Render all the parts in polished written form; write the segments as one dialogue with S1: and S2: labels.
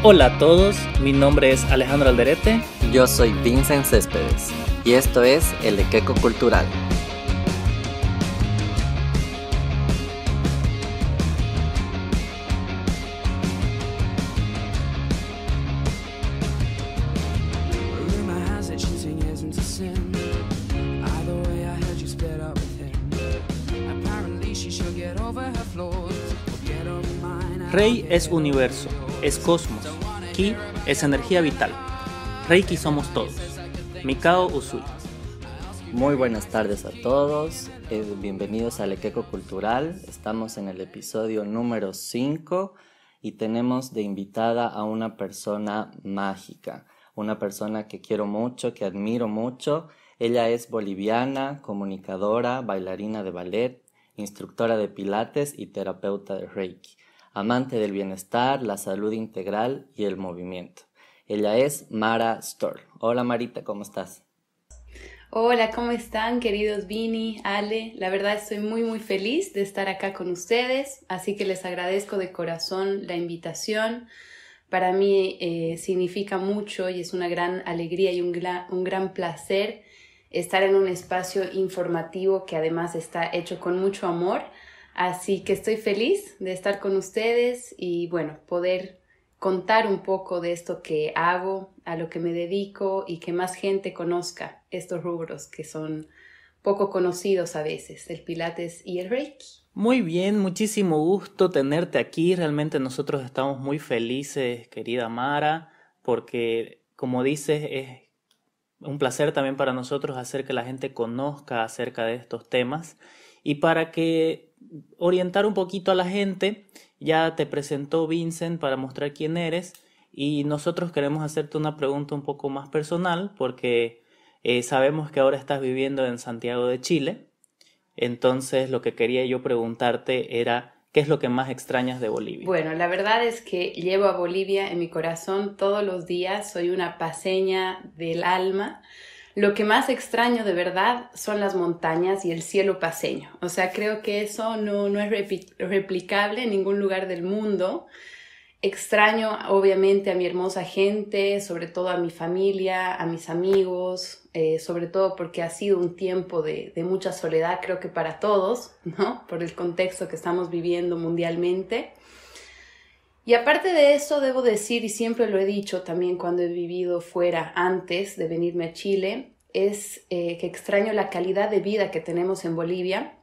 S1: Hola a todos, mi nombre es Alejandro Alderete.
S2: Yo soy Vincent Céspedes y esto es El Equeco Cultural.
S1: Rei es universo, es cosmos, Ki es energía vital, Reiki somos todos. Mikao Usui.
S2: Muy buenas tardes a todos, bienvenidos al Equeco Cultural. Estamos en el episodio número 5 y tenemos de invitada a una persona mágica, una persona que quiero mucho, que admiro mucho. Ella es boliviana, comunicadora, bailarina de ballet, instructora de pilates y terapeuta de Reiki. Amante del bienestar, la salud integral y el movimiento. Ella es Mara Stoll. Hola Marita, ¿cómo estás?
S3: Hola, ¿cómo están queridos Vini, Ale? La verdad estoy muy feliz de estar acá con ustedes, así que les agradezco de corazón la invitación. Para mí significa mucho y es una gran alegría y un gran placer estar en un espacio informativo que además está hecho con mucho amor. Así que estoy feliz de estar con ustedes y bueno, poder contar un poco de esto que hago, a lo que me dedico y que más gente conozca estos rubros que son poco conocidos a veces, el Pilates y el Reiki.
S1: Muy bien, muchísimo gusto tenerte aquí. Realmente nosotros estamos muy felices, querida Mara, porque como dices, es un placer también para nosotros hacer que la gente conozca acerca de estos temas y para que orientar un poquito a la gente. Ya te presentó Vincent para mostrar quién eres y nosotros queremos hacerte una pregunta un poco más personal porque sabemos que ahora estás viviendo en Santiago de Chile. Entonces lo que quería yo preguntarte era ¿qué es lo que más extrañas de Bolivia?
S3: Bueno, la verdad es que llevo a Bolivia en mi corazón todos los días, soy una paseña del alma. Lo que más extraño de verdad son las montañas y el cielo paceño. O sea, creo que eso no es replicable en ningún lugar del mundo. Extraño obviamente a mi hermosa gente, sobre todo a mi familia, a mis amigos, sobre todo porque ha sido un tiempo de mucha soledad, creo que para todos, ¿no? Por el contexto que estamos viviendo mundialmente. Y aparte de eso, debo decir, y siempre lo he dicho también cuando he vivido fuera antes de venirme a Chile, es que extraño la calidad de vida que tenemos en Bolivia.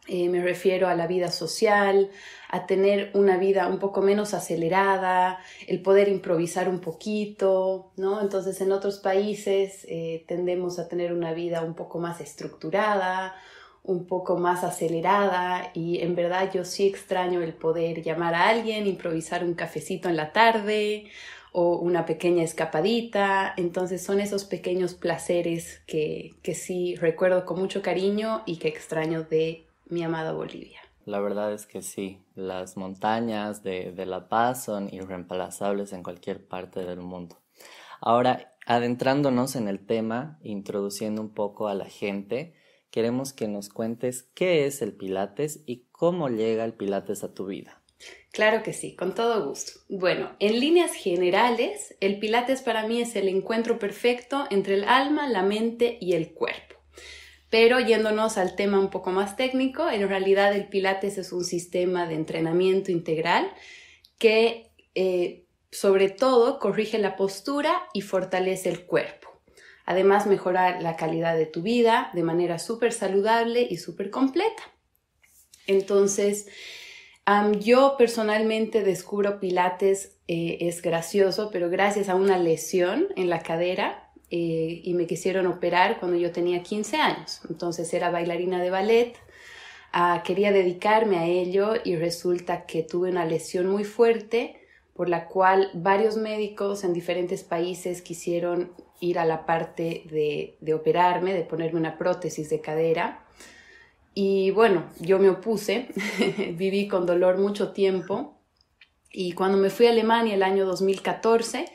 S3: Me refiero a la vida social, a tener una vida un poco menos acelerada, el poder improvisar un poquito, ¿no? Entonces en otros países tendemos a tener una vida un poco más estructurada, un poco más acelerada y en verdad yo sí extraño el poder llamar a alguien, improvisar un cafecito en la tarde o una pequeña escapadita. Entonces son esos pequeños placeres que sí recuerdo con mucho cariño y que extraño de mi amada Bolivia.
S2: La verdad es que sí, las montañas de La Paz son irreemplazables en cualquier parte del mundo. Ahora, adentrándonos en el tema, introduciendo un poco a la gente, queremos que nos cuentes qué es el Pilates y cómo llega el Pilates a tu vida.
S3: Claro que sí, con todo gusto. Bueno, en líneas generales, el Pilates para mí es el encuentro perfecto entre el alma, la mente y el cuerpo. Pero yéndonos al tema un poco más técnico, en realidad el Pilates es un sistema de entrenamiento integral que sobre todo corrige la postura y fortalece el cuerpo. Además, mejora la calidad de tu vida de manera súper saludable y súper completa. Entonces, yo personalmente descubro Pilates, es gracioso, pero gracias a una lesión en la cadera y me quisieron operar cuando yo tenía 15 años. Entonces era bailarina de ballet, quería dedicarme a ello y resulta que tuve una lesión muy fuerte por la cual varios médicos en diferentes países quisieron ir a la parte de operarme, de ponerme una prótesis de cadera. Y bueno, yo me opuse, viví con dolor mucho tiempo y cuando me fui a Alemania el año 2014,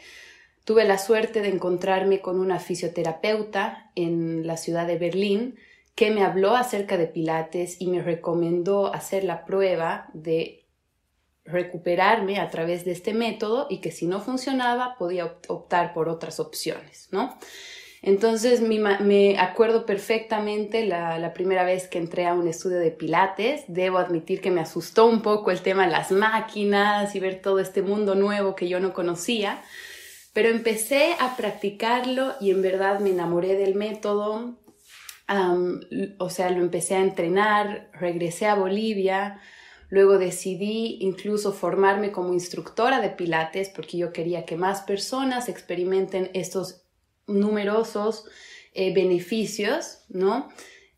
S3: tuve la suerte de encontrarme con una fisioterapeuta en la ciudad de Berlín que me habló acerca de Pilates y me recomendó hacer la prueba de recuperarme a través de este método y que si no funcionaba podía optar por otras opciones, ¿no? Entonces me acuerdo perfectamente la primera vez que entré a un estudio de pilates. Debo admitir que me asustó un poco el tema de las máquinas y ver todo este mundo nuevo que yo no conocía, pero empecé a practicarlo y en verdad me enamoré del método. O sea, lo empecé a entrenar, regresé a Bolivia, luego decidí incluso formarme como instructora de pilates porque yo quería que más personas experimenten estos numerosos beneficios, ¿no?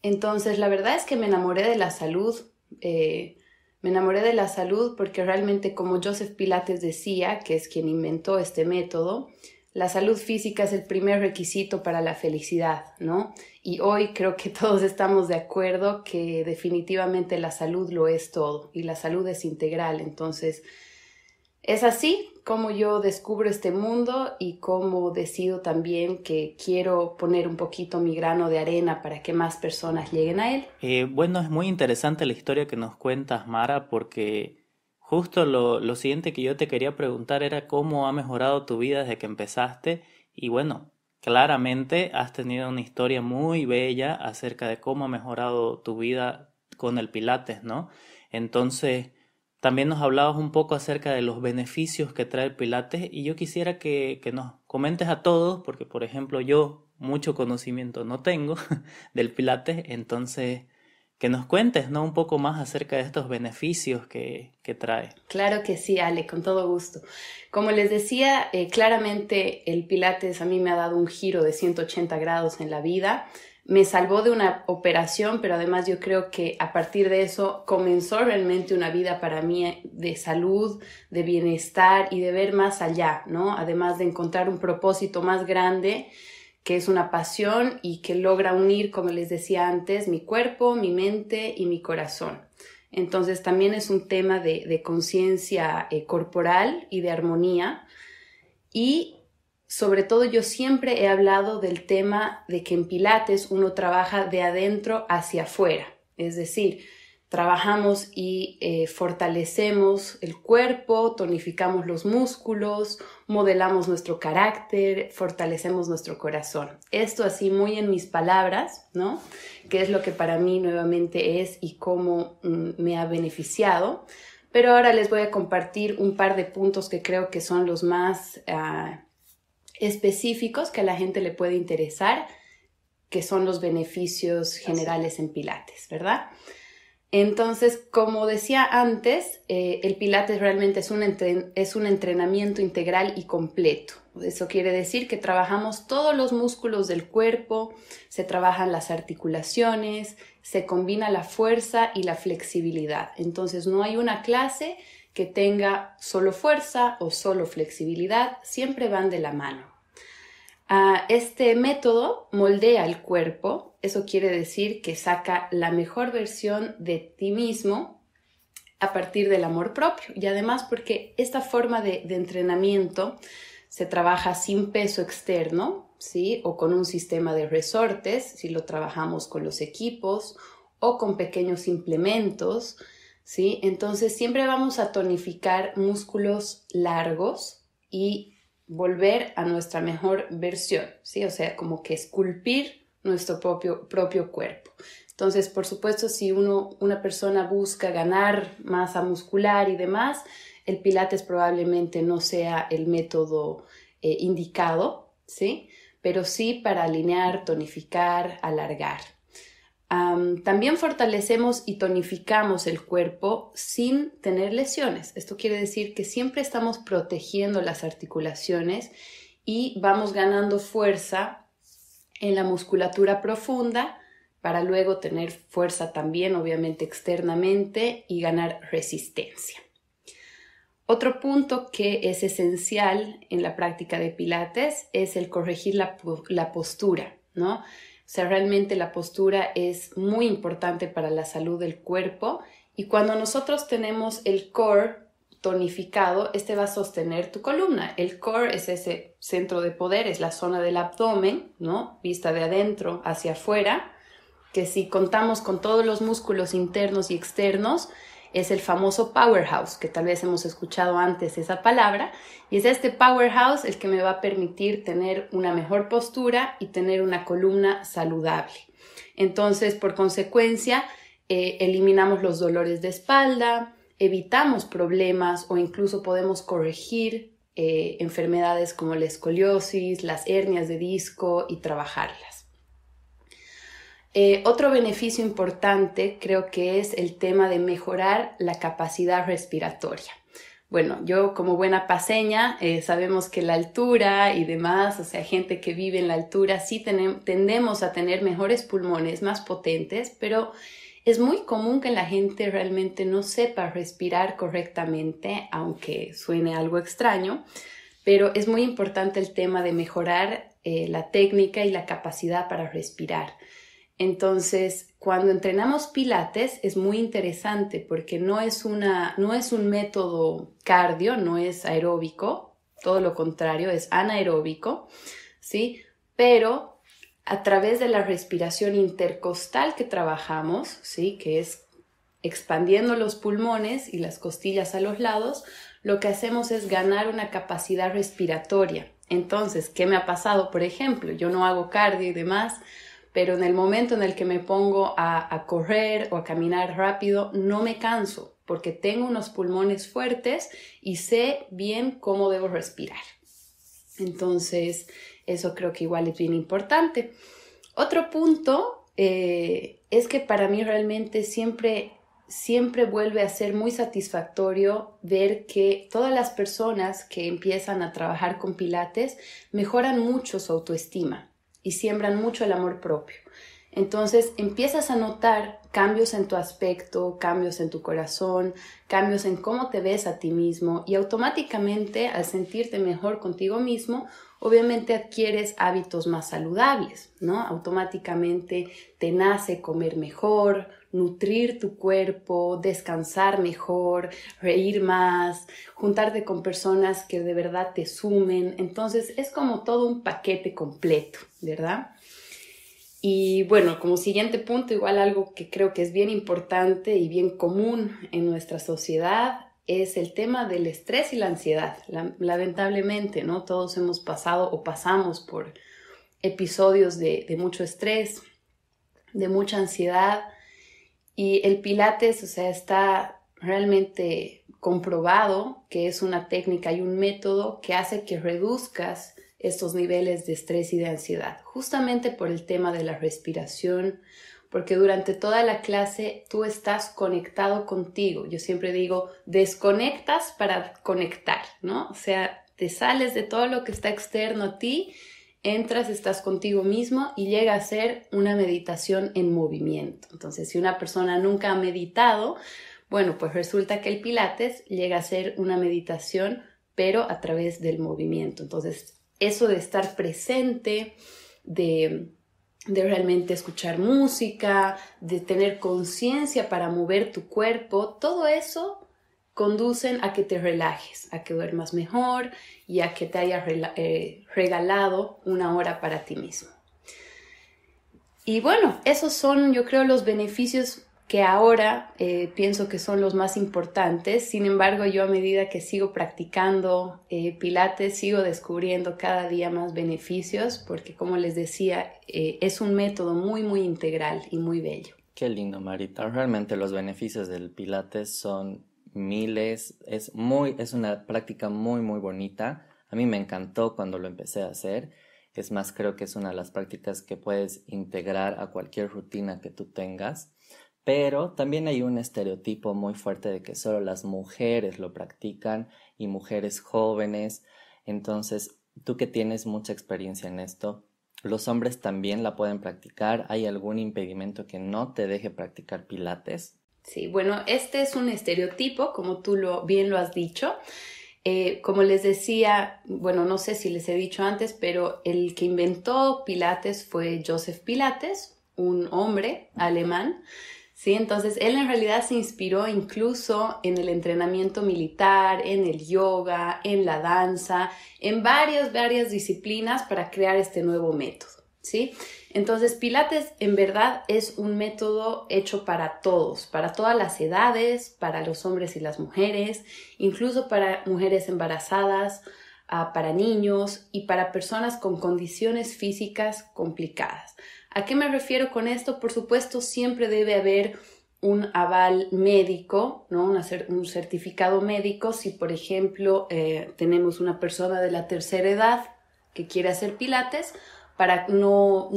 S3: Entonces, la verdad es que me enamoré de la salud. Me enamoré de la salud porque realmente, como Joseph Pilates decía, que es quien inventó este método, la salud física es el primer requisito para la felicidad, ¿no? Y hoy creo que todos estamos de acuerdo que definitivamente la salud lo es todo y la salud es integral. Entonces, es así como yo descubro este mundo y como decido también que quiero poner un poquito mi grano de arena para que más personas lleguen a él.
S1: Bueno, es muy interesante la historia que nos cuentas, Mara, porque justo lo siguiente que yo te quería preguntar era cómo ha mejorado tu vida desde que empezaste. Y bueno, claramente has tenido una historia muy bella acerca de cómo ha mejorado tu vida con el Pilates, ¿no? Entonces, también nos hablabas un poco acerca de los beneficios que trae el Pilates y yo quisiera que nos comentes a todos, porque por ejemplo yo mucho conocimiento no tengo del Pilates, entonces que nos cuentes, ¿no? Un poco más acerca de estos beneficios que trae.
S3: Claro que sí, Ale, con todo gusto. Como les decía, claramente el Pilates a mí me ha dado un giro de 180 grados en la vida. Me salvó de una operación, pero además yo creo que a partir de eso comenzó realmente una vida para mí de salud, de bienestar y de ver más allá, ¿no? Además de encontrar un propósito más grande, que es una pasión y que logra unir, como les decía antes, mi cuerpo, mi mente y mi corazón. Entonces también es un tema de conciencia corporal y de armonía. Y sobre todo yo siempre he hablado del tema de que en Pilates uno trabaja de adentro hacia afuera, es decir, trabajamos y fortalecemos el cuerpo, tonificamos los músculos, modelamos nuestro carácter, fortalecemos nuestro corazón. Esto así muy en mis palabras, ¿no? Que es lo que para mí nuevamente es y cómo me ha beneficiado. Pero ahora les voy a compartir un par de puntos que creo que son los más específicos que a la gente le puede interesar, que son los beneficios generales en Pilates, ¿verdad? Entonces, como decía antes, el Pilates realmente es un entrenamiento integral y completo. Eso quiere decir que trabajamos todos los músculos del cuerpo, se trabajan las articulaciones, se combina la fuerza y la flexibilidad. Entonces, no hay una clase que tenga solo fuerza o solo flexibilidad, siempre van de la mano. Este método moldea el cuerpo, eso quiere decir que saca la mejor versión de ti mismo a partir del amor propio y además porque esta forma de entrenamiento se trabaja sin peso externo, ¿sí? O con un sistema de resortes, si lo trabajamos con los equipos o con pequeños implementos, ¿sí? Entonces siempre vamos a tonificar músculos largos y volver a nuestra mejor versión, ¿sí? O sea, como que esculpir nuestro propio cuerpo. Entonces, por supuesto, si una persona busca ganar masa muscular y demás, el Pilates probablemente no sea el método indicado, ¿sí? Pero sí para alinear, tonificar, alargar. También fortalecemos y tonificamos el cuerpo sin tener lesiones. Esto quiere decir que siempre estamos protegiendo las articulaciones y vamos ganando fuerza en la musculatura profunda para luego tener fuerza también, obviamente externamente, y ganar resistencia. Otro punto que es esencial en la práctica de Pilates es el corregir la postura, ¿no? O sea, realmente la postura es muy importante para la salud del cuerpo y cuando nosotros tenemos el core tonificado, este va a sostener tu columna. El core es ese centro de poder, es la zona del abdomen, ¿no? Vista de adentro hacia afuera, que si contamos con todos los músculos internos y externos, es el famoso powerhouse, que tal vez hemos escuchado antes esa palabra, y es este powerhouse el que me va a permitir tener una mejor postura y tener una columna saludable. Entonces, por consecuencia, eliminamos los dolores de espalda, evitamos problemas o incluso podemos corregir enfermedades como la escoliosis, las hernias de disco y trabajarlas. Otro beneficio importante creo que es el tema de mejorar la capacidad respiratoria. Bueno, yo como buena paceña sabemos que la altura y demás, o sea, gente que vive en la altura, sí tendemos a tener mejores pulmones, más potentes, pero es muy común que la gente realmente no sepa respirar correctamente, aunque suene algo extraño, pero es muy importante el tema de mejorar la técnica y la capacidad para respirar. Entonces, cuando entrenamos pilates es muy interesante porque no es un método cardio, no es aeróbico, todo lo contrario, es anaeróbico, ¿sí? Pero a través de la respiración intercostal que trabajamos, ¿sí? Que es expandiendo los pulmones y las costillas a los lados, lo que hacemos es ganar una capacidad respiratoria. Entonces, ¿qué me ha pasado? Por ejemplo, yo no hago cardio y demás, pero en el momento en el que me pongo a correr o a caminar rápido, no me canso porque tengo unos pulmones fuertes y sé bien cómo debo respirar. Entonces, eso creo que igual es bien importante. Otro punto es que para mí realmente siempre vuelve a ser muy satisfactorio ver que todas las personas que empiezan a trabajar con pilates mejoran mucho su autoestima y siembran mucho el amor propio. Entonces empiezas a notar cambios en tu aspecto, cambios en tu corazón, cambios en cómo te ves a ti mismo y automáticamente al sentirte mejor contigo mismo, obviamente adquieres hábitos más saludables, ¿no? Automáticamente te nace comer mejor, nutrir tu cuerpo, descansar mejor, reír más, juntarte con personas que de verdad te sumen. Entonces es como todo un paquete completo, ¿verdad? Y bueno, como siguiente punto, igual algo que creo que es bien importante y bien común en nuestra sociedad es el tema del estrés y la ansiedad. Lamentablemente, ¿no? Todos hemos pasado o pasamos por episodios de mucho estrés, de mucha ansiedad, y el Pilates, o sea, está realmente comprobado que es una técnica y un método que hace que reduzcas estos niveles de estrés y de ansiedad, justamente por el tema de la respiración, porque durante toda la clase tú estás conectado contigo. Yo siempre digo, desconectas para conectar, ¿no? O sea, te sales de todo lo que está externo a ti, entras, estás contigo mismo y llega a ser una meditación en movimiento. Entonces, si una persona nunca ha meditado, bueno, pues resulta que el Pilates llega a ser una meditación, pero a través del movimiento. Entonces, eso de estar presente, de realmente escuchar música, de tener conciencia para mover tu cuerpo, todo eso conducen a que te relajes, a que duermas mejor y a que te hayas regalado una hora para ti mismo. Y bueno, esos son, yo creo, los beneficios que ahora pienso que son los más importantes. Sin embargo, yo a medida que sigo practicando Pilates, sigo descubriendo cada día más beneficios porque, como les decía, es un método muy, muy integral y muy bello.
S2: Qué lindo, Marita. Realmente los beneficios del Pilates son miles. Es una práctica muy, muy bonita. A mí me encantó cuando lo empecé a hacer. Es más, creo que es una de las prácticas que puedes integrar a cualquier rutina que tú tengas. Pero también hay un estereotipo muy fuerte de que solo las mujeres lo practican y mujeres jóvenes. Entonces, tú que tienes mucha experiencia en esto, ¿los hombres también la pueden practicar? ¿Hay algún impedimento que no te deje practicar Pilates?
S3: Sí, bueno, este es un estereotipo, como tú bien lo has dicho. Como les decía, bueno, no sé si les he dicho antes, pero el que inventó Pilates fue Joseph Pilates, un hombre alemán. Sí, entonces él en realidad se inspiró incluso en el entrenamiento militar, en el yoga, en la danza, en varias disciplinas para crear este nuevo método. ¿sí? Entonces, Pilates en verdad es un método hecho para todos, para todas las edades, para los hombres y las mujeres, incluso para mujeres embarazadas, para niños y para personas con condiciones físicas complicadas. ¿A qué me refiero con esto? Por supuesto, siempre debe haber un aval médico, ¿no? Un certificado médico. Si, por ejemplo, tenemos una persona de la tercera edad que quiere hacer pilates, para no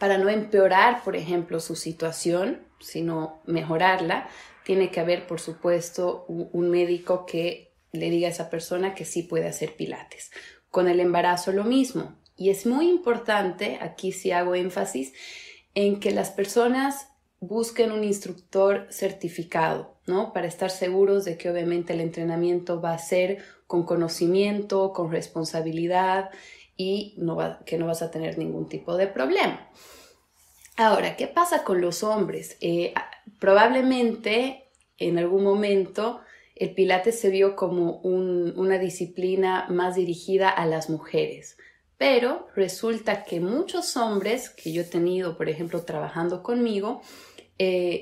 S3: empeorar, por ejemplo, su situación, sino mejorarla, tiene que haber, por supuesto, un médico que le diga a esa persona que sí puede hacer pilates. Con el embarazo lo mismo. Y es muy importante, aquí sí hago énfasis, en que las personas busquen un instructor certificado, ¿no? Para estar seguros de que obviamente el entrenamiento va a ser con conocimiento, con responsabilidad y que no vas a tener ningún tipo de problema. Ahora, ¿qué pasa con los hombres? Probablemente en algún momento el Pilates se vio como una disciplina más dirigida a las mujeres, pero resulta que muchos hombres que yo he tenido, por ejemplo, trabajando conmigo,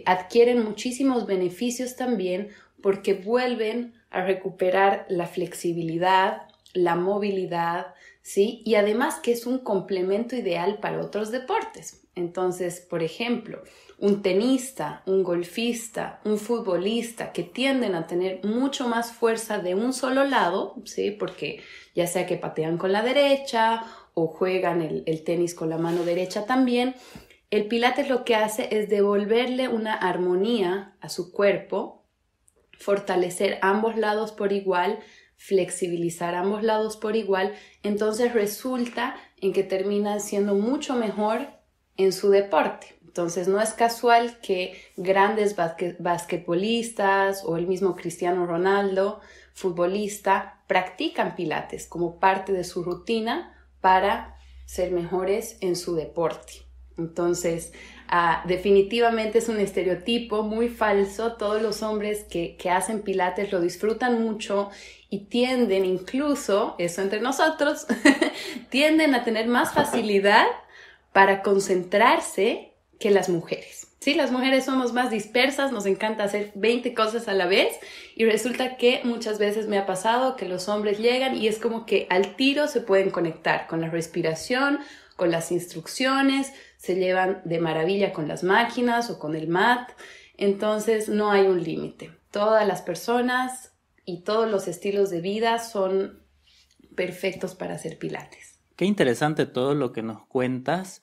S3: adquieren muchísimos beneficios también porque vuelven a recuperar la flexibilidad, la movilidad, ¿sí? Y además que es un complemento ideal para otros deportes. Entonces, por ejemplo, un tenista, un golfista, un futbolista que tienden a tener mucho más fuerza de un solo lado, ¿sí? Porque ya sea que patean con la derecha o juegan el tenis con la mano derecha también, el Pilates lo que hace es devolverle una armonía a su cuerpo, fortalecer ambos lados por igual, flexibilizar ambos lados por igual, entonces resulta en que terminan siendo mucho mejor en su deporte. Entonces no es casual que grandes basquetbolistas o el mismo Cristiano Ronaldo, futbolista, practican Pilates como parte de su rutina para ser mejores en su deporte. Entonces, definitivamente es un estereotipo muy falso. Todos los hombres que hacen Pilates lo disfrutan mucho y tienden incluso, eso entre nosotros, tienden a tener más facilidad para concentrarse que las mujeres. Sí, las mujeres somos más dispersas, nos encanta hacer 20 cosas a la vez y resulta que muchas veces me ha pasado que los hombres llegan y es como que al tiro se pueden conectar con la respiración, con las instrucciones, se llevan de maravilla con las máquinas o con el mat, entonces no hay un límite. Todas las personas y todos los estilos de vida son perfectos para hacer Pilates.
S1: Qué interesante todo lo que nos cuentas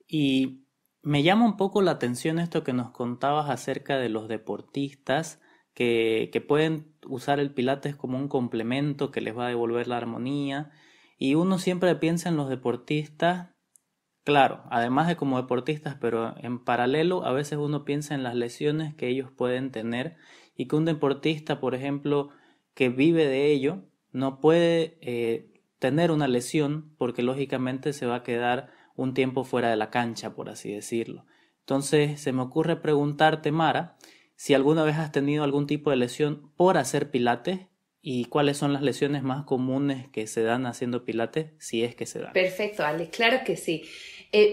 S1: y me llama un poco la atención esto que nos contabas acerca de los deportistas que pueden usar el Pilates como un complemento que les va a devolver la armonía y uno siempre piensa en los deportistas, claro, además de como deportistas, pero en paralelo a veces uno piensa en las lesiones que ellos pueden tener y que un deportista, por ejemplo, que vive de ello, no puede tener una lesión porque lógicamente se va a quedar un tiempo fuera de la cancha, por así decirlo. Entonces se me ocurre preguntarte, Mara, si alguna vez has tenido algún tipo de lesión por hacer Pilates y cuáles son las lesiones más comunes que se dan haciendo Pilates, si es que se dan.
S3: Perfecto, Ale, claro que sí.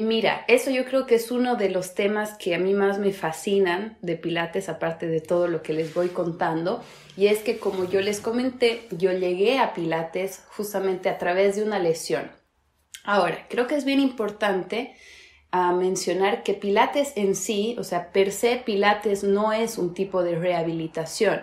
S3: Mira, eso yo creo que es uno de los temas que a mí más me fascinan de Pilates, aparte de todo lo que les voy contando, y es que como yo les comenté, yo llegué a Pilates justamente a través de una lesión. Ahora, creo que es bien importante mencionar que Pilates en sí, o sea, per se Pilates no es un tipo de rehabilitación.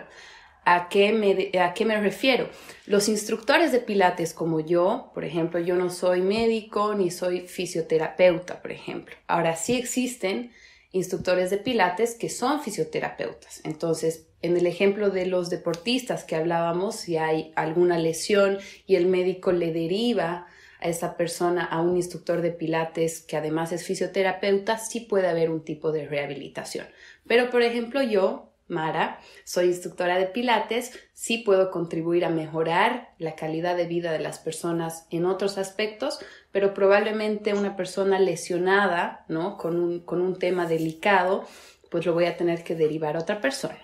S3: ¿A qué me refiero? Los instructores de Pilates como yo, por ejemplo, yo no soy médico ni soy fisioterapeuta, por ejemplo. Ahora sí existen instructores de Pilates que son fisioterapeutas. Entonces, en el ejemplo de los deportistas que hablábamos, si hay alguna lesión y el médico le deriva a esa persona a un instructor de Pilates que además es fisioterapeuta, sí puede haber un tipo de rehabilitación. Pero, por ejemplo, yo, Mara, soy instructora de Pilates, sí puedo contribuir a mejorar la calidad de vida de las personas en otros aspectos, pero probablemente una persona lesionada, ¿no? con un tema delicado, pues lo voy a tener que derivar a otra persona.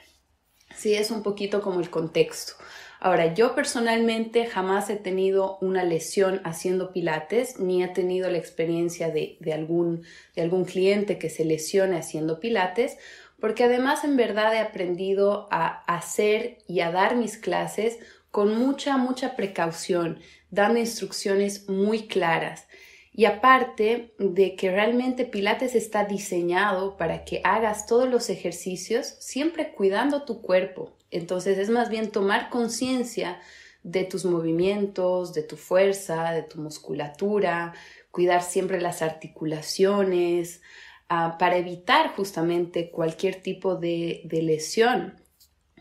S3: Sí, es un poquito como el contexto. Ahora, yo personalmente jamás he tenido una lesión haciendo pilates, ni he tenido la experiencia de algún cliente que se lesione haciendo pilates, porque además en verdad he aprendido a hacer y a dar mis clases con mucha precaución, dando instrucciones muy claras. Y aparte de que realmente Pilates está diseñado para que hagas todos los ejercicios siempre cuidando tu cuerpo. Entonces es más bien tomar conciencia de tus movimientos, de tu fuerza, de tu musculatura, cuidar siempre las articulaciones, para evitar justamente cualquier tipo de lesión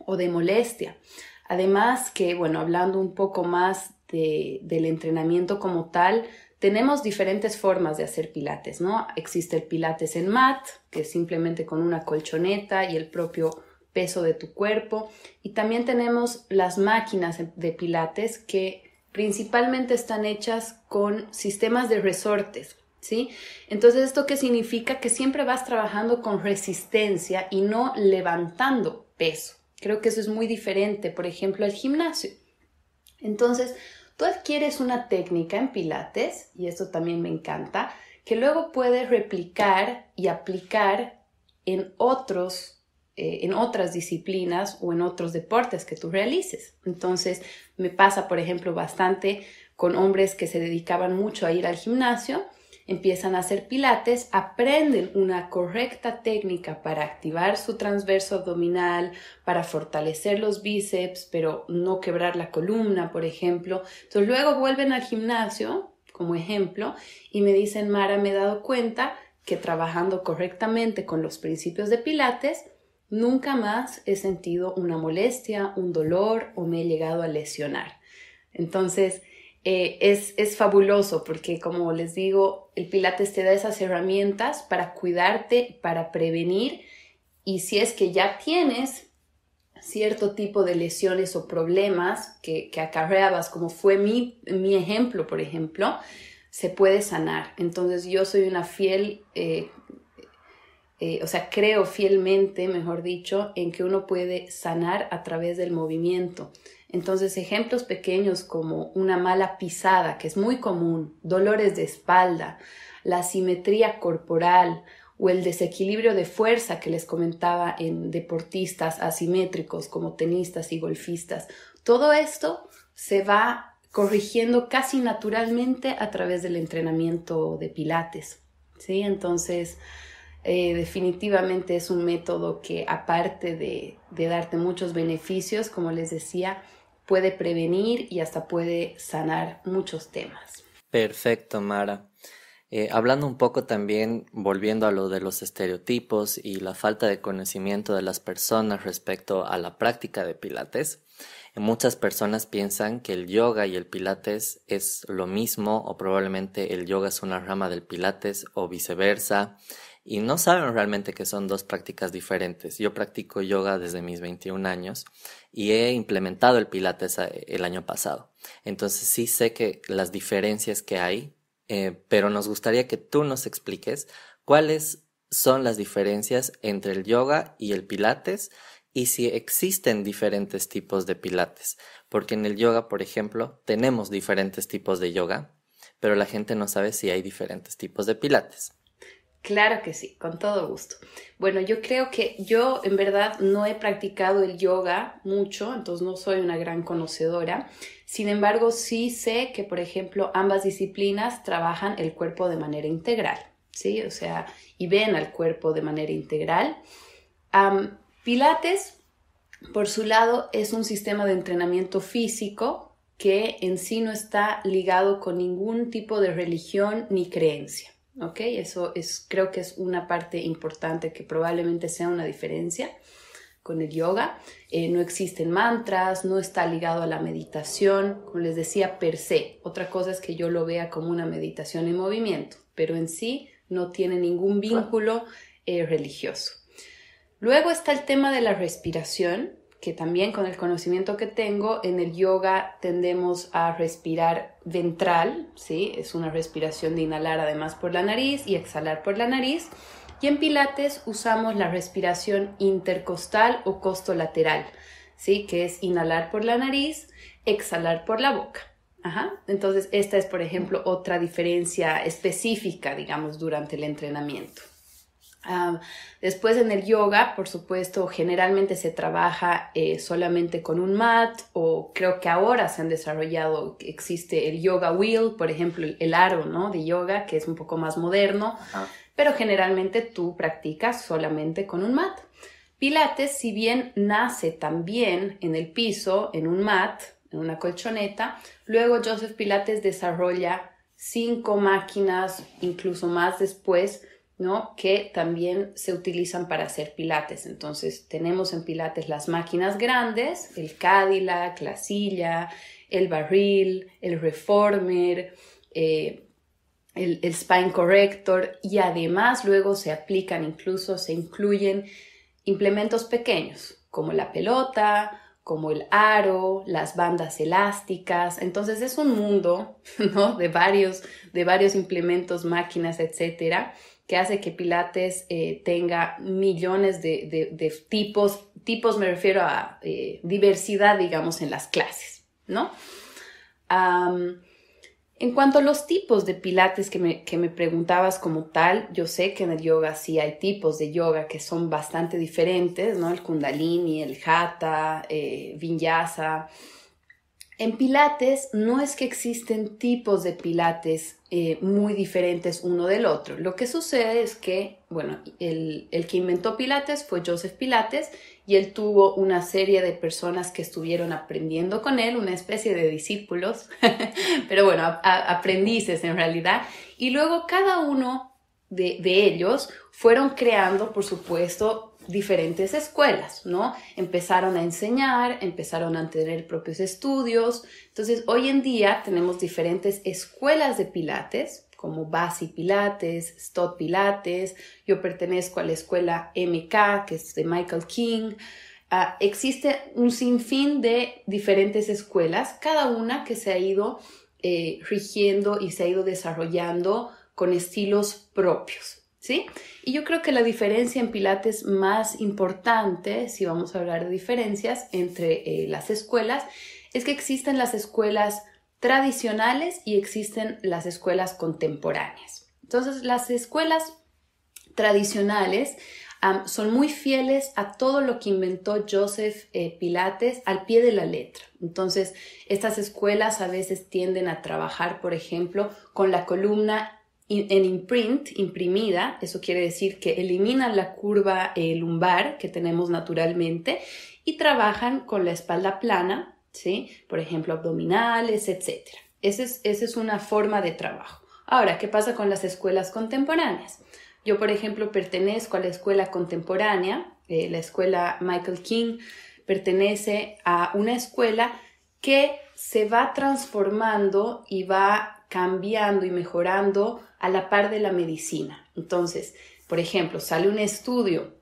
S3: o de molestia. Además que, bueno, hablando un poco más del entrenamiento como tal, tenemos diferentes formas de hacer pilates, ¿no? Existe el pilates en mat, que es simplemente con una colchoneta y el propio peso de tu cuerpo. Y también tenemos las máquinas de pilates que principalmente están hechas con sistemas de resortes, ¿sí? Entonces, ¿esto qué significa? Que siempre vas trabajando con resistencia y no levantando peso. Creo que eso es muy diferente, por ejemplo, al gimnasio. Entonces, tú adquieres una técnica en Pilates, y esto también me encanta, que luego puedes replicar y aplicar en otras disciplinas o en otros deportes que tú realices. Entonces, me pasa, por ejemplo, bastante con hombres que se dedicaban mucho a ir al gimnasio, empiezan a hacer pilates, aprenden una correcta técnica para activar su transverso abdominal, para fortalecer los bíceps, pero no quebrar la columna, por ejemplo. Entonces luego vuelven al gimnasio, como ejemplo, y me dicen, Mara, me he dado cuenta que trabajando correctamente con los principios de pilates, nunca más he sentido una molestia, un dolor o me he llegado a lesionar. Entonces, es fabuloso porque, como les digo, el Pilates te da esas herramientas para cuidarte, para prevenir, y si es que ya tienes cierto tipo de lesiones o problemas que acarreabas, como fue mi ejemplo, por ejemplo, se puede sanar. Entonces yo soy una fiel, creo fielmente, mejor dicho, en que uno puede sanar a través del movimiento. Entonces, ejemplos pequeños como una mala pisada, que es muy común, dolores de espalda, la asimetría corporal o el desequilibrio de fuerza que les comentaba en deportistas asimétricos como tenistas y golfistas. Todo esto se va corrigiendo casi naturalmente a través del entrenamiento de Pilates, ¿sí? Entonces, definitivamente es un método que, aparte de darte muchos beneficios, como les decía, puede prevenir y hasta puede sanar muchos temas.
S2: Perfecto, Mara. Hablando un poco también, volviendo a lo de los estereotipos y la falta de conocimiento de las personas respecto a la práctica de Pilates, muchas personas piensan que el yoga y el Pilates es lo mismo, o probablemente el yoga es una rama del Pilates o viceversa, y no saben realmente que son dos prácticas diferentes. Yo practico yoga desde mis 21 años y he implementado el Pilates el año pasado. Entonces sí sé que las diferencias que hay, pero nos gustaría que tú nos expliques cuáles son las diferencias entre el yoga y el Pilates y si existen diferentes tipos de Pilates. Porque en el yoga, por ejemplo, tenemos diferentes tipos de yoga, pero la gente no sabe si hay diferentes tipos de Pilates.
S3: Claro que sí, con todo gusto. Bueno, yo creo que yo en verdad no he practicado el yoga mucho, entonces no soy una gran conocedora. Sin embargo, sí sé que, por ejemplo, ambas disciplinas trabajan el cuerpo de manera integral, ¿sí? O sea, y ven al cuerpo de manera integral. Pilates, por su lado, es un sistema de entrenamiento físico que en sí no está ligado con ningún tipo de religión ni creencia. ¿Ok? Eso creo que es una parte importante que probablemente sea una diferencia con el yoga. No existen mantras, no está ligado a la meditación, como les decía, per se. Otra cosa es que yo lo vea como una meditación en movimiento, pero en sí no tiene ningún vínculo religioso. Luego está el tema de la respiración, que también con el conocimiento que tengo, en el yoga tendemos a respirar ventral, ¿sí? Es una respiración de inhalar además por la nariz y exhalar por la nariz. Y en Pilates usamos la respiración intercostal o costolateral. ¿sí? Que es inhalar por la nariz, exhalar por la boca. Ajá. Entonces, esta es, por ejemplo, otra diferencia específica, digamos, durante el entrenamiento. Después en el yoga, por supuesto, generalmente se trabaja solamente con un mat, o creo que ahora se han desarrollado, existe el yoga wheel, por ejemplo, el aro, ¿no? De yoga, que es un poco más moderno, pero generalmente tú practicas solamente con un mat. Pilates, si bien nace también en el piso, en un mat, en una colchoneta, luego Joseph Pilates desarrolla 5 máquinas, incluso más después, ¿no? Que también se utilizan para hacer pilates. Entonces tenemos en pilates las máquinas grandes, el Cadillac, la silla, el barril, el reformer, el spine corrector, y además luego se aplican, incluso se incluyen implementos pequeños como la pelota, como el aro, las bandas elásticas. Entonces es un mundo, ¿no? de varios implementos, máquinas, etcétera, que hace que Pilates tenga millones de tipos me refiero a diversidad, digamos, en las clases, ¿no? En cuanto a los tipos de Pilates que me preguntabas como tal, yo sé que en el yoga sí hay tipos de yoga que son bastante diferentes, ¿no? El Kundalini, el Hatha, Vinyasa. En Pilates no es que existen tipos de Pilates muy diferentes uno del otro. Lo que sucede es que, bueno, el que inventó Pilates fue Joseph Pilates, y él tuvo una serie de personas que estuvieron aprendiendo con él, una especie de discípulos, pero bueno, aprendices en realidad. Y luego cada uno de ellos fueron creando, por supuesto, diferentes escuelas, ¿no? Empezaron a enseñar, empezaron a tener propios estudios. Entonces, hoy en día tenemos diferentes escuelas de Pilates, como Basi Pilates, Stott Pilates. Yo pertenezco a la escuela MK, que es de Michael King. Existe un sinfín de diferentes escuelas, cada una que se ha ido rigiendo y se ha ido desarrollando con estilos propios, ¿sí? Y yo creo que la diferencia en Pilates más importante, si vamos a hablar de diferencias entre las escuelas, es que existen las escuelas tradicionales y existen las escuelas contemporáneas. Entonces, las escuelas tradicionales son muy fieles a todo lo que inventó Joseph Pilates al pie de la letra. Entonces, estas escuelas a veces tienden a trabajar, por ejemplo, con la columna en imprint, imprimida. Eso quiere decir que eliminan la curva lumbar que tenemos naturalmente y trabajan con la espalda plana, ¿sí? Por ejemplo, abdominales, etc. Esa es una forma de trabajo. Ahora, ¿qué pasa con las escuelas contemporáneas? Yo, por ejemplo, pertenezco a la escuela contemporánea, la escuela Michael King pertenece a una escuela que se va transformando y va cambiando y mejorando a la par de la medicina. Entonces, por ejemplo, sale un estudio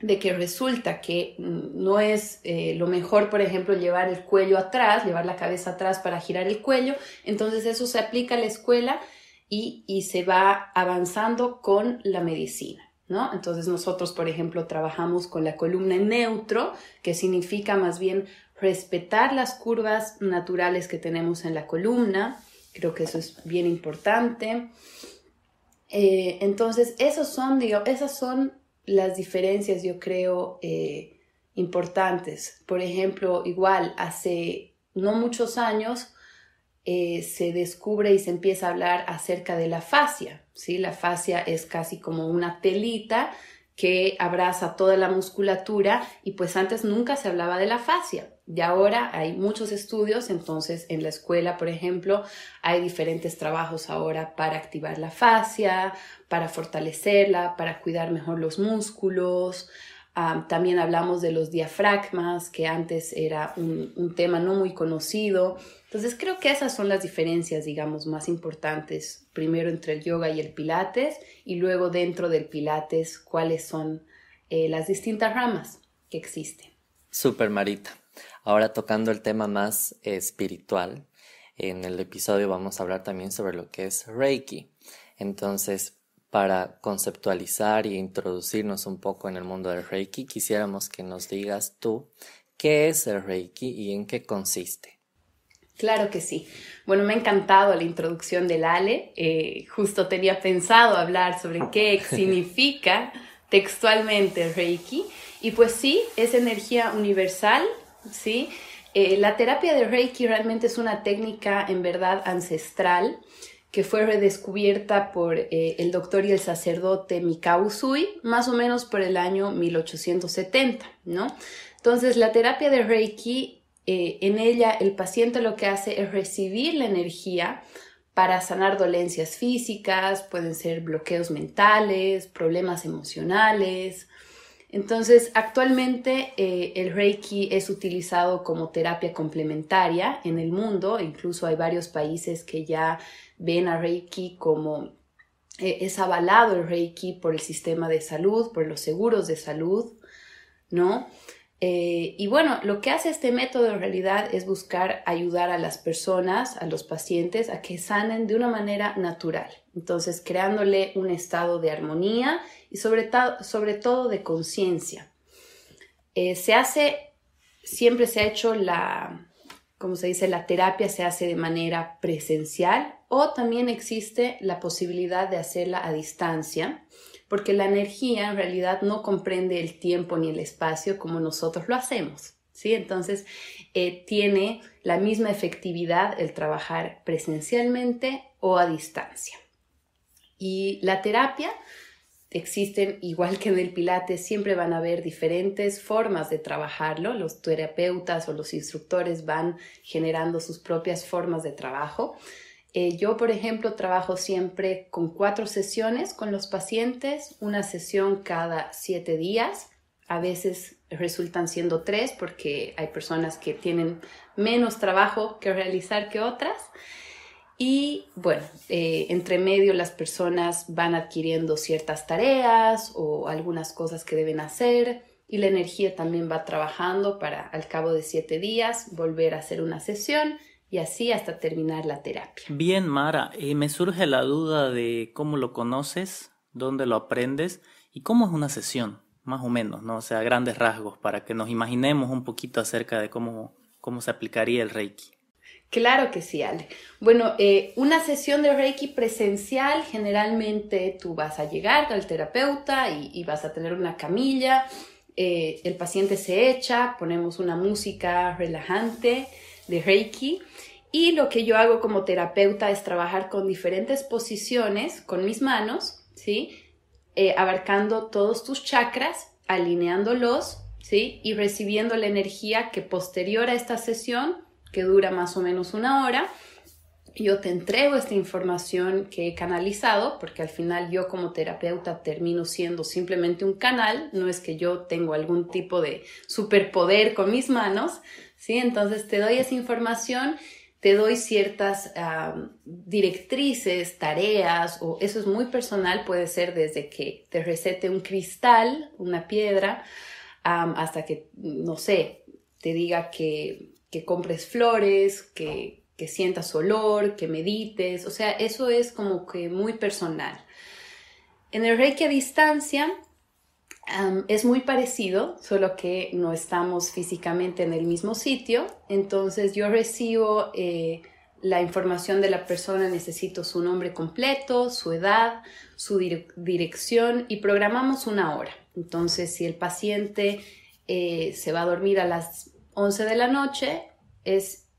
S3: de que resulta que no es lo mejor, por ejemplo, llevar el cuello atrás, llevar la cabeza atrás para girar el cuello. Entonces eso se aplica a la escuela y se va avanzando con la medicina, ¿no? Entonces nosotros, por ejemplo, trabajamos con la columna en neutro, que significa más bien respetar las curvas naturales que tenemos en la columna. Creo que eso es bien importante. Entonces, esas son las diferencias, yo creo, importantes. Por ejemplo, igual, hace no muchos años se descubre y se empieza a hablar acerca de la fascia, ¿sí? La fascia es casi como una telita que abraza toda la musculatura, y pues antes nunca se hablaba de la fascia. Y ahora hay muchos estudios, entonces en la escuela, por ejemplo, hay diferentes trabajos ahora para activar la fascia, para fortalecerla, para cuidar mejor los músculos. También hablamos de los diafragmas, que antes era un tema no muy conocido. Entonces creo que esas son las diferencias, digamos, más importantes, primero entre el yoga y el pilates, y luego dentro del pilates, cuáles son las distintas ramas que existen.
S2: Súper, Marita. Ahora tocando el tema más espiritual, en el episodio vamos a hablar también sobre lo que es Reiki. Entonces, para conceptualizar e introducirnos un poco en el mundo del Reiki, quisiéramos que nos digas tú ¿Qué es el Reiki y en qué consiste?
S3: Claro que sí. Bueno, me ha encantado la introducción del Ale. Justo tenía pensado hablar sobre qué significa textualmente el Reiki. Y pues sí, es energía universal, ¿sí? La terapia de Reiki realmente es una técnica en verdad ancestral que fue redescubierta por el doctor y el sacerdote Mikao Usui, más o menos por el año 1870, ¿no? Entonces, la terapia de Reiki, en ella el paciente lo que hace es recibir la energía para sanar dolencias físicas, pueden ser bloqueos mentales, problemas emocionales. Entonces, actualmente el Reiki es utilizado como terapia complementaria en el mundo, incluso hay varios países que ya ven a Reiki como es avalado el Reiki por el sistema de salud, por los seguros de salud, ¿no? Y bueno, lo que hace este método en realidad es buscar ayudar a las personas, a los pacientes, a que sanen de una manera natural. Entonces, creándole un estado de armonía y sobre todo de conciencia. Siempre se ha hecho como se dice, la terapia se hace de manera presencial o también existe la posibilidad de hacerla a distancia, porque la energía en realidad no comprende el tiempo ni el espacio como nosotros lo hacemos, ¿sí? Entonces, tiene la misma efectividad el trabajar presencialmente o a distancia. Y la terapia, existen, igual que en el Pilates, siempre van a haber diferentes formas de trabajarlo. Los terapeutas o los instructores van generando sus propias formas de trabajo. Yo, por ejemplo, trabajo siempre con 4 sesiones con los pacientes, una sesión cada 7 días. A veces resultan siendo 3 porque hay personas que tienen menos trabajo que realizar que otras. Y bueno, entre medio las personas van adquiriendo ciertas tareas o algunas cosas que deben hacer y la energía también va trabajando para al cabo de 7 días volver a hacer una sesión y así hasta terminar la terapia.
S1: Bien, Mara, me surge la duda de cómo lo conoces, dónde lo aprendes y cómo es una sesión, más o menos, ¿no? O sea, a grandes rasgos, para que nos imaginemos un poquito acerca de cómo se aplicaría el Reiki.
S3: Claro que sí, Ale. Bueno, una sesión de Reiki presencial, generalmente tú vas a llegar al terapeuta y vas a tener una camilla, el paciente se echa, ponemos una música relajante de Reiki y lo que yo hago como terapeuta es trabajar con diferentes posiciones con mis manos, ¿sí? Abarcando todos tus chakras, alineándolos, ¿sí? Y recibiendo la energía que posterior a esta sesión, que dura más o menos 1 hora, yo te entrego esta información que he canalizado, porque al final yo como terapeuta termino siendo simplemente un canal, no es que yo tengo algún tipo de superpoder con mis manos, ¿sí? Entonces te doy esa información, te doy ciertas directrices, tareas, o eso es muy personal, puede ser desde que te recete un cristal, una piedra, hasta que, no sé, te diga que compres flores, que sientas olor, que medites, o sea, eso es como que muy personal. En el Reiki a distancia es muy parecido, solo que no estamos físicamente en el mismo sitio, entonces yo recibo la información de la persona, necesito su nombre completo, su edad, su dirección y programamos 1 hora. Entonces, si el paciente se va a dormir a las 11 de la noche,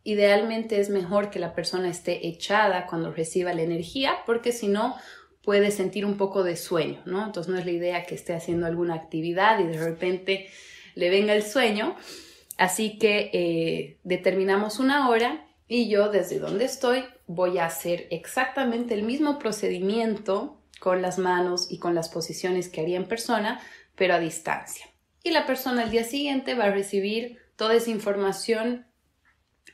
S3: idealmente es mejor que la persona esté echada cuando reciba la energía, porque si no puede sentir un poco de sueño, ¿no? Entonces no es la idea que esté haciendo alguna actividad y de repente le venga el sueño. Así que determinamos 1 hora y yo desde donde estoy voy a hacer exactamente el mismo procedimiento con las manos y con las posiciones que haría en persona, pero a distancia. Y la persona al día siguiente va a recibir toda esa información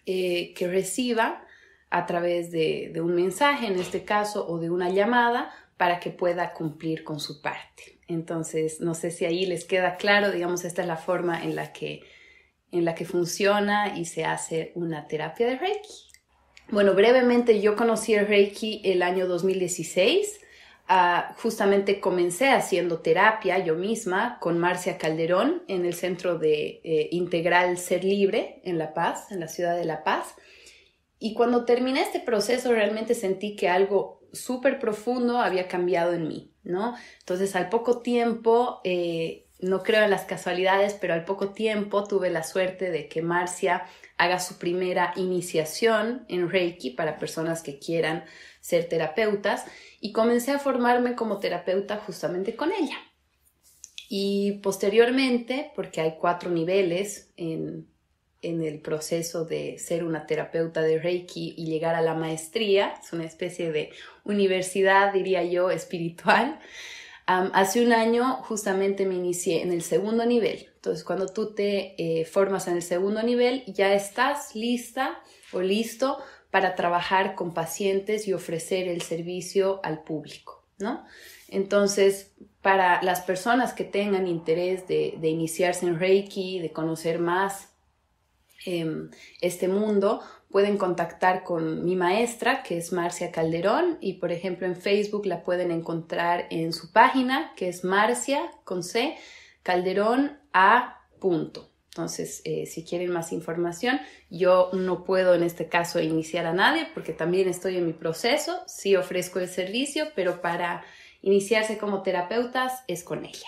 S3: que reciba a través de un mensaje, en este caso, o de una llamada, para que pueda cumplir con su parte. Entonces, no sé si ahí les queda claro, digamos, esta es la forma en la que funciona y se hace una terapia de Reiki. Bueno, brevemente, yo conocí el Reiki el año 2016 Justamente comencé haciendo terapia yo misma con Marcia Calderón en el Centro de Integral Ser Libre en La Paz, en la ciudad de La Paz. Y cuando terminé este proceso realmente sentí que algo súper profundo había cambiado en mí, ¿no? Entonces al poco tiempo, no creo en las casualidades, pero al poco tiempo tuve la suerte de que Marcia haga su primera iniciación en Reiki para personas que quieran ser terapeutas y comencé a formarme como terapeuta justamente con ella. Y posteriormente, porque hay 4 niveles en el proceso de ser una terapeuta de Reiki y llegar a la maestría, es una especie de universidad, diría yo, espiritual. Hace un año justamente me inicié en el 2.º nivel. Entonces, cuando tú te formas en el 2.º nivel, ya estás lista o listo para trabajar con pacientes y ofrecer el servicio al público, ¿no? Entonces, para las personas que tengan interés de iniciarse en Reiki, de conocer más este mundo, pueden contactar con mi maestra, que es Marcia Calderón, y por ejemplo en Facebook la pueden encontrar en su página, que es Marcia, con C, Calderón A. Entonces, si quieren más información, yo no puedo en este caso iniciar a nadie porque también estoy en mi proceso, sí ofrezco el servicio, pero para iniciarse como terapeutas es con ella.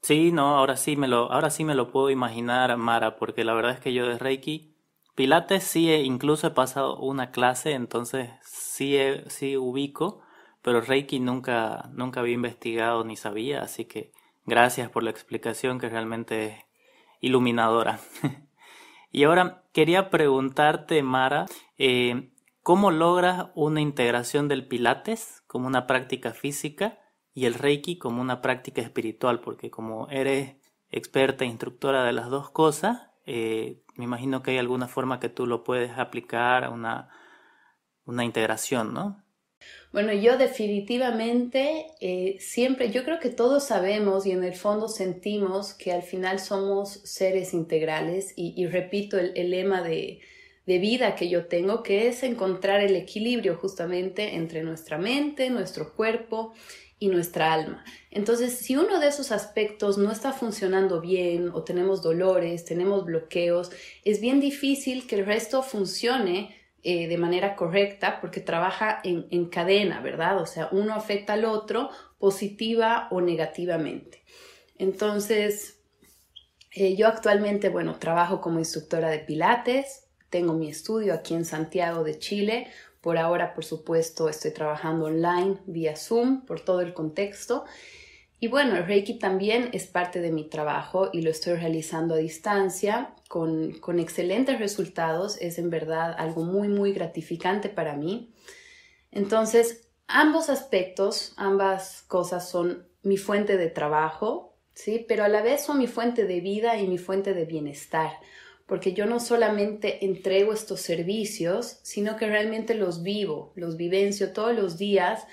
S1: Sí, no, ahora sí me lo puedo imaginar, Mara, porque la verdad es que yo de Reiki, Pilates sí, incluso he pasado una clase, entonces sí ubico, pero Reiki nunca había investigado ni sabía, así que gracias por la explicación que realmente es iluminadora. Y ahora quería preguntarte, Mara, ¿cómo logras una integración del Pilates como una práctica física y el Reiki como una práctica espiritual? Porque como eres experta e instructora de las dos cosas, me imagino que hay alguna forma que tú lo puedes aplicar a una integración, ¿no?
S3: Bueno, yo definitivamente siempre, yo creo que todos sabemos y en el fondo sentimos que al final somos seres integrales y repito el lema de vida que yo tengo, que es encontrar el equilibrio justamente entre nuestra mente, nuestro cuerpo y nuestra alma. Entonces, si uno de esos aspectos no está funcionando bien o tenemos dolores, tenemos bloqueos, es bien difícil que el resto funcione de manera correcta porque trabaja en cadena, ¿verdad? O sea, uno afecta al otro positiva o negativamente. Entonces, yo actualmente, bueno, trabajo como instructora de Pilates, tengo mi estudio aquí en Santiago de Chile. Por ahora, por supuesto, estoy trabajando online vía Zoom por todo el contexto. Y bueno, el Reiki también es parte de mi trabajo y lo estoy realizando a distancia con excelentes resultados. Es en verdad algo muy, muy gratificante para mí. Entonces, ambos aspectos, ambas cosas son mi fuente de trabajo, ¿sí? Pero a la vez son mi fuente de vida y mi fuente de bienestar. Porque yo no solamente entrego estos servicios, sino que realmente los vivo, los vivencio todos los días.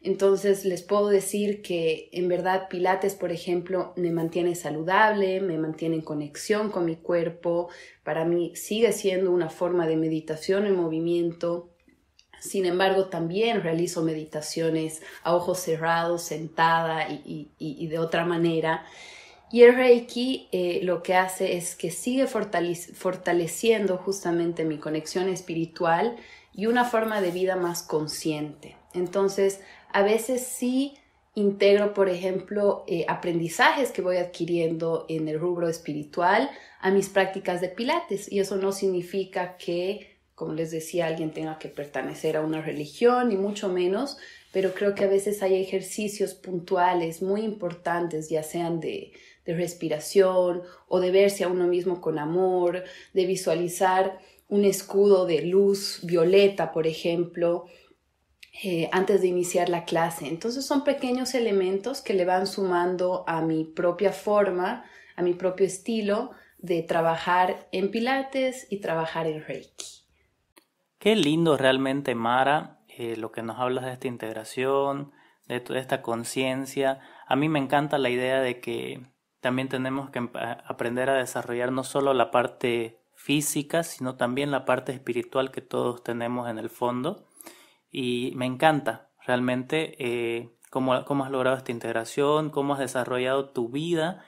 S3: Entonces les puedo decir que en verdad Pilates, por ejemplo, me mantiene saludable, me mantiene en conexión con mi cuerpo. Para mí sigue siendo una forma de meditación en movimiento. Sin embargo, también realizo meditaciones a ojos cerrados, sentada y de otra manera. Y el Reiki lo que hace es que sigue fortaleciendo justamente mi conexión espiritual y una forma de vida más consciente. Entonces, a veces sí integro, por ejemplo, aprendizajes que voy adquiriendo en el rubro espiritual a mis prácticas de Pilates. Y eso no significa que, como les decía, alguien tenga que pertenecer a una religión, ni mucho menos, pero creo que a veces hay ejercicios puntuales muy importantes, ya sean de respiración o de verse a uno mismo con amor, de visualizar un escudo de luz violeta, por ejemplo, antes de iniciar la clase. Entonces son pequeños elementos que le van sumando a mi propia forma, a mi propio estilo de trabajar en Pilates y trabajar en Reiki.
S1: Qué lindo realmente, Mara, lo que nos hablas de esta integración, de esta conciencia. A mí me encanta la idea de que también tenemos que aprender a desarrollar no solo la parte física, sino también la parte espiritual que todos tenemos en el fondo. Y me encanta realmente cómo has logrado esta integración, cómo has desarrollado tu vida,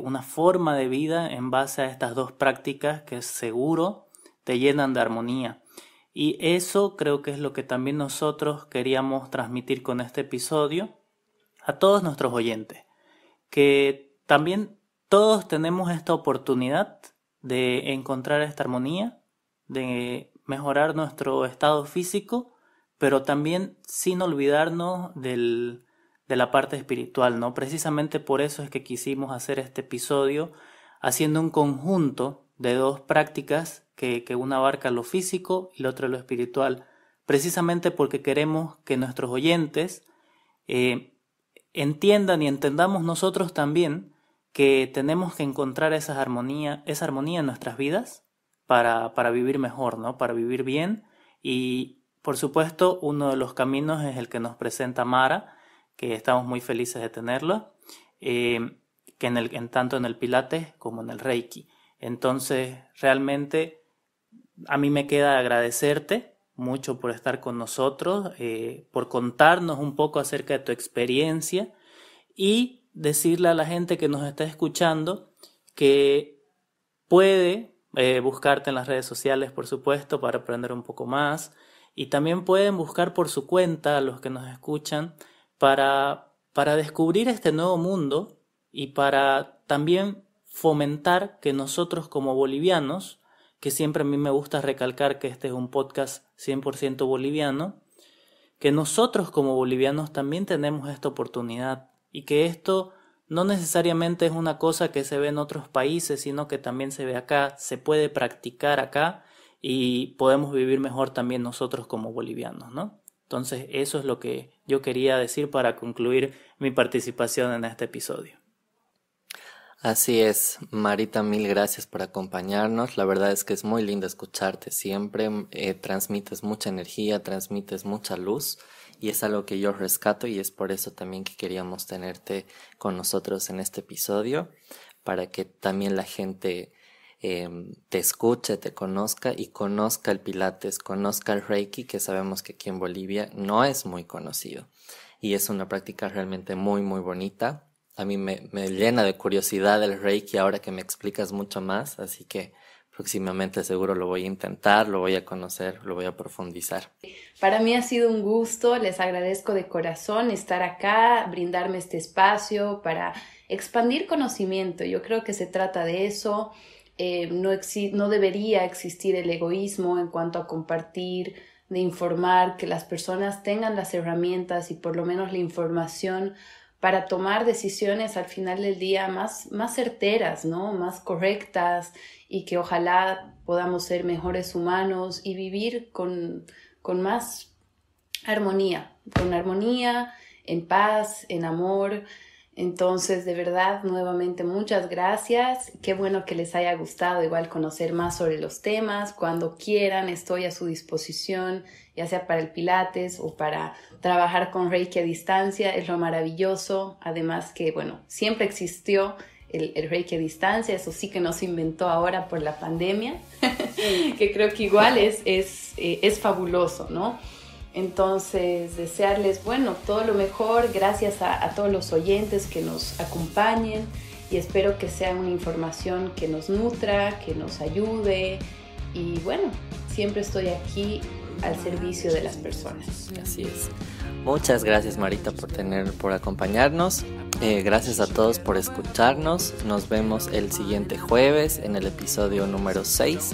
S1: una forma de vida en base a estas dos prácticas que seguro te llenan de armonía. Y eso creo que es lo que también nosotros queríamos transmitir con este episodio a todos nuestros oyentes, que también todos tenemos esta oportunidad de encontrar esta armonía, de mejorar nuestro estado físico, pero también sin olvidarnos de la parte espiritual, ¿no? Precisamente por eso es que quisimos hacer este episodio haciendo un conjunto de dos prácticas que una abarca lo físico y la otra lo espiritual, precisamente porque queremos que nuestros oyentes entiendan y entendamos nosotros también que tenemos que encontrar esa armonía en nuestras vidas para vivir mejor, ¿no? Para vivir bien. Y por supuesto, uno de los caminos es el que nos presenta Mara, que estamos muy felices de tenerla, tanto en el Pilates como en el Reiki. Entonces, realmente a mí me queda agradecerte mucho por estar con nosotros, por contarnos un poco acerca de tu experiencia y decirle a la gente que nos está escuchando que puede buscarte en las redes sociales, por supuesto, para aprender un poco más, y también pueden buscar por su cuenta a los que nos escuchan para descubrir este nuevo mundo y para también fomentar que nosotros como bolivianos, que siempre a mí me gusta recalcar que este es un podcast 100% boliviano, que nosotros como bolivianos también tenemos esta oportunidad y que esto no necesariamente es una cosa que se ve en otros países, sino que también se ve acá, se puede practicar acá y podemos vivir mejor también nosotros como bolivianos, ¿no? Entonces eso es lo que yo quería decir para concluir mi participación en este episodio.
S2: Así es, Marita, mil gracias por acompañarnos. La verdad es que es muy lindo escucharte siempre, transmites mucha energía, transmites mucha luz y es algo que yo rescato y es por eso también que queríamos tenerte con nosotros en este episodio, para que también la gente te escuche, te conozca y conozca el Pilates, conozca el Reiki, que sabemos que aquí en Bolivia no es muy conocido y es una práctica realmente muy muy bonita. A mí me llena de curiosidad el Reiki ahora que me explicas mucho más, así que próximamente seguro lo voy a intentar, lo voy a conocer, lo voy a profundizar.
S3: Para mí ha sido un gusto, les agradezco de corazón estar acá, brindarme este espacio para expandir conocimiento. Yo creo que se trata de eso. No debería existir el egoísmo en cuanto a compartir, de informar, que las personas tengan las herramientas y por lo menos la información para tomar decisiones al final del día más certeras, ¿no? Más correctas, y que ojalá podamos ser mejores humanos y vivir con más armonía, en paz, en amor. Entonces, de verdad, nuevamente muchas gracias. Qué bueno que les haya gustado igual conocer más sobre los temas. Cuando quieran, estoy a su disposición, ya sea para el Pilates o para trabajar con Reiki a distancia. Es lo maravilloso. Además que, bueno, siempre existió el Reiki a distancia. Eso sí que no se inventó ahora por la pandemia, que creo que igual es fabuloso, ¿no? Entonces, desearles, bueno, todo lo mejor. Gracias a todos los oyentes que nos acompañen y espero que sea una información que nos nutra, que nos ayude y bueno, siempre estoy aquí al servicio de las personas.
S2: Así es. Muchas gracias, Marita, por acompañarnos. Gracias a todos por escucharnos. Nos vemos el siguiente jueves en el episodio número 6.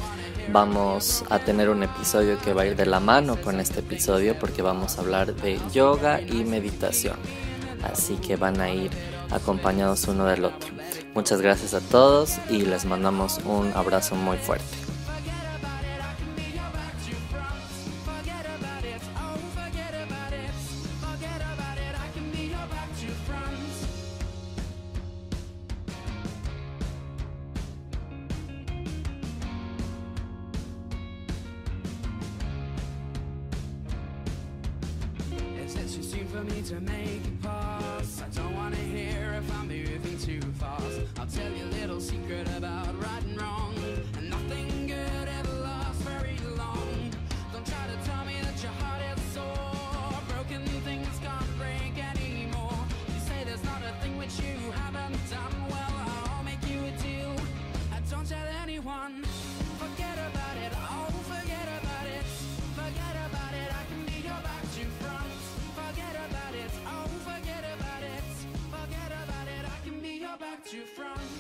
S2: Vamos a tener un episodio que va a ir de la mano con este episodio porque vamos a hablar de yoga y meditación. Así que van a ir acompañados uno del otro. Muchas gracias a todos y les mandamos un abrazo muy fuerte.
S4: For me to make a pause, I don't wanna hear if I'm moving too fast. I'll tell you a little secret about right and wrong, and nothing good ever lasts very long. Don't try to tell me that your heart is sore. Broken things can't break any you from